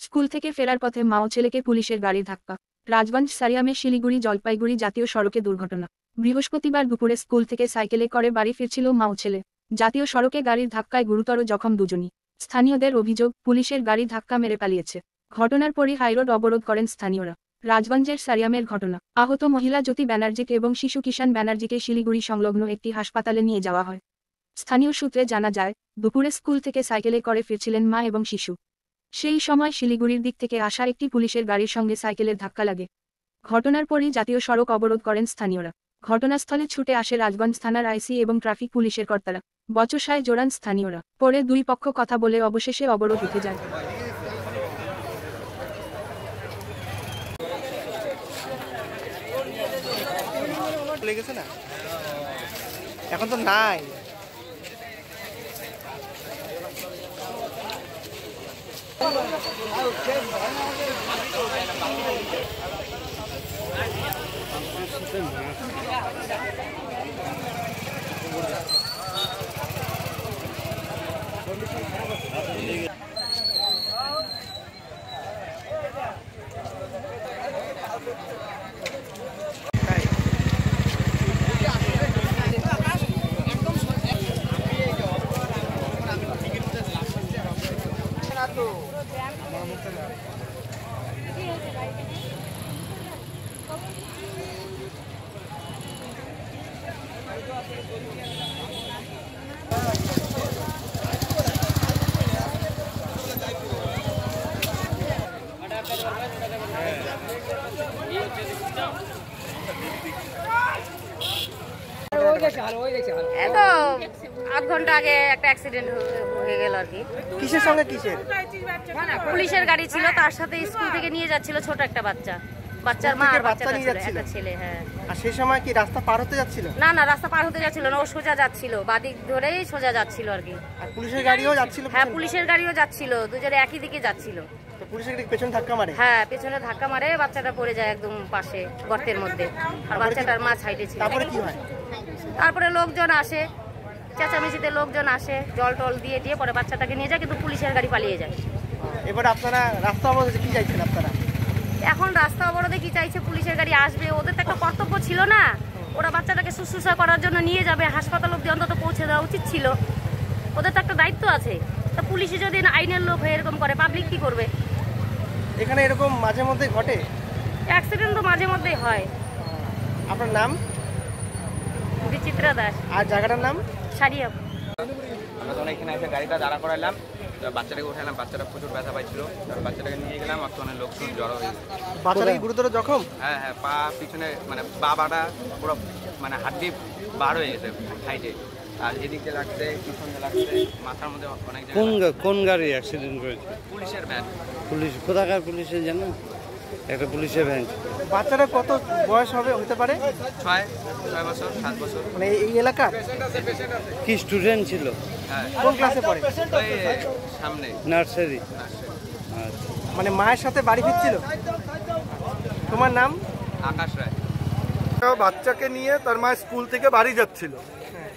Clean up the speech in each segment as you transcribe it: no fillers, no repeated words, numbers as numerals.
School থেকে ফেরার পথে মা ও ছেলেকে পুলিশের গাড়ির ধাক্কা। রাজগঞ্জ সারিয়ামে শিলিগুড়ি জলপাইগুড়ি জাতীয় সড়কে দুর্ঘটনা। বৃহস্পতিবার দুপুরে স্কুল থেকে সাইকেলে করে বাড়ি ফিরছিল মা ও ছেলে। জাতীয় সড়কে গাড়ির ধাক্কায় গুরুতর জখম দুজনই। স্থানীয়দের অভিযোগ, পুলিশের গাড়ি ধাক্কা মেরে পালিয়েছে। ঘটনার পরই হাইরোড অবরোধ করেন স্থানীয়রা। রাজগঞ্জের সারিয়ামের ঘটনা। আহত মহিলা জ্যোতি ব্যানার্জিকে এবং শিশু কিষান ব্যানার্জিকে শিলিগুড়ি সংলগ্ন একটি হাসপাতালে নিয়ে যাওয়া হয়। স্থানীয় সূত্রে জানা যায়, দুপুরে স্কুল থেকে সাইকেলে করে ফিরছিলেন মা এবং শিশু। সেই সময় শিলিগুড়ির দিক থেকে আসা একটি পুলিশের গাড়ির সঙ্গে সাইকেলের ধাক্কা লাগে। ঘটনার পরই জাতীয় সড়ক অবরোধ করেন স্থানীয়রা। ঘটনাস্থলে ছুটে আসে রাজগঞ্জ থানার আইসি এবং ট্রাফিক পুলিশের কর্তারা। বচসায় জোরান স্থানীয়রা। পরে দুই পক্ষ কথা বলে অবশেষে অবরোধ উঠে যায়। এখন তো নাই। আধ ঘন্টা আগে একটা অ্যাক্সিডেন্ট হয়ে গেল আর কি। কিসের সঙ্গে কিসের? পুলিশের গাড়ি ছিল, তার সাথে স্কুল থেকে নিয়ে যাচ্ছিল ছোট একটা বাচ্চা। বাচ্চার মা বাচ্চা নিয়ে যাচ্ছিল, একটা ছেলে। হ্যাঁ। আর সেই সময় কি রাস্তা পার হতে যাচ্ছিল? না না, রাস্তা পার হতে যাচ্ছিল না, ও সোজা যাচ্ছিল, বাদিক ধরেই সোজা যাচ্ছিল আর কি। আর পুলিশের গাড়িও যাচ্ছিল? হ্যাঁ, পুলিশের গাড়িও যাচ্ছিল, দুজনে একই দিকে যাচ্ছিল। তো পুলিশের গাড়ি পেছনে ধাক্কা মারে? হ্যাঁ, পেছনে ধাক্কা মারে, বাচ্চাটা পড়ে যায় একদম পাশে গর্তের মধ্যে। আর বাচ্চাটার মা সাইডে ছিল। তারপরে কি হয়? তারপরে লোকজন আসে, চেঁচামেচিতে লোকজন আসে, জল টল দিয়ে দিয়ে পরে বাচ্চাটাকে নিয়ে যায়, কিন্তু পুলিশের গাড়ি পালিয়ে যায়। এবার আপনারা রাস্তা অবরোধে কি চাইছেন আপনারা? এখন রাস্তা অবরোধে কি চাইছে, পুলিশের গাড়ি আসবে, ওদের তো একটা কর্তব্য ছিল না, ওরা বাচ্চাটাকে শুশ্রূষা করার জন্য নিয়ে যাবে, হাসপাতাল অব্দি অন্তত পৌঁছে দেওয়া উচিত ছিল। ওদের তো একটা দায়িত্ব আছে। তা পুলিশে যদি আইনের লোক হয়ে এরকম করে, পাবলিক কি করবে? এখানে এরকম মাঝে মধ্যে ঘটে অ্যাক্সিডেন্ট, তো মাঝে মধ্যেই হয়। আপনার নাম? বিচিত্রা দাস। আর জায়গাটার নাম? সারিয়াম। আমরা তখন এখানে এসে গাড়িটা দাঁড়া করাইলাম, বাচ্চাটাকে উঠালাম, বাচ্চাটা প্রচুর ব্যথা পাইছিল, বাচ্চাটাকে নিয়ে গেলাম, আর অনেক লোকজন জড়ো হয়েছে। বাচ্চাটা গুরুতর জখম? হ্যাঁ হ্যাঁ, পা পিছনে মানে বাবাটা পুরো মানে হাড্ডি বার হয়ে গেছে সাইডে, আর এদিকে লাগছে, পিছনে লাগছে, মাথার মধ্যে অনেক জায়গায়। কোন গাড়ি অ্যাক্সিডেন্ট করেছে? পুলিশের ভ্যান। পুলিশ কোথাকার পুলিশের জানো? একটা পুলিশের ভ্যান। বাচ্চাটা কত বয়স হবে হতে পারে? 6 বছর 7 বছর। মানে এই এলাকার কি স্টুডেন্ট ছিল? হ্যাঁ। কোন ক্লাসে পড়ে? সামনে নার্সারি। আচ্ছা। মানে মায়ের সাথে বাড়ি ফিরছিল? তোমার নাম? আকাশ রায়। বাচ্চাকে নিয়ে তার মা স্কুল থেকে বাড়ি যাচ্ছিল,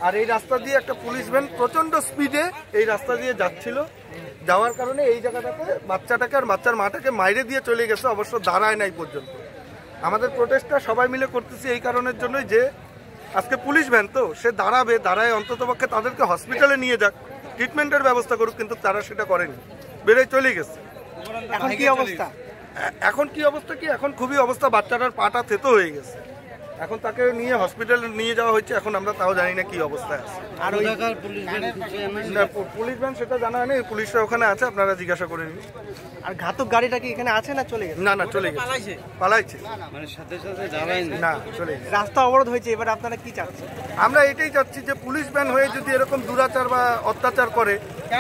আর এই রাস্তা দিয়ে একটা পুলিশ ভ্যান প্রচন্ড স্পিডে এই রাস্তা দিয়ে যাচ্ছিল। যাওয়ার কারণে এই জায়গাটাতে বাচ্চাটাকে আর বাচ্চার মাটাকে মাইরে দিয়ে চলে গেছে, অবশ্য দাঁড়ায় নাই পর্যন্ত। আমাদের প্রোটেস্টটা সবাই মিলে করতেছি এই কারণের জন্যই যে আজকে পুলিশ ভ্যান তো সে দাঁড়াবে, দাঁড়ায় অন্ততপক্ষে তাদেরকে হসপিটালে নিয়ে যাক, ট্রিটমেন্টের ব্যবস্থা করুক, কিন্তু তারা সেটা করেনি, বেড়ে চলে গেছে। এখন কি অবস্থা? এখন কি অবস্থা কি, এখন খুবই অবস্থা, বাচ্চাটার পাটা থেতো হয়ে গেছে, এখন তাকে নিয়ে হসপিটালে নিয়ে যাওয়া হচ্ছে। এখন আমরা তাও জানি না কি অবস্থায় আছে। আর ওই পুলিশ ভ্যান সেটা জানা হয়নি, পুলিশরা ওখানে আছে, আপনারা জিজ্ঞাসা করে নিন। আর ঘাতক গাড়িটা কি এখানে আছে না চলে গেছে? না না, চলে গেছে, পালাইছে। মানে সাথে সাথে দাঁড়ায়নি? না, চলে গেছে। রাস্তা অবরোধ হয়েছে, এবার আপনারা কি চাচ্ছেন? আমরা এটাই চাচ্ছি যে পুলিশ ভ্যান হয়ে যদি এরকম দুরাচার বা অত্যাচার করে,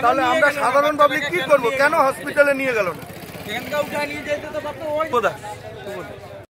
তাহলে আমরা সাধারণ পাবলিক কি করবো? কেন হসপিটালে নিয়ে গেল না?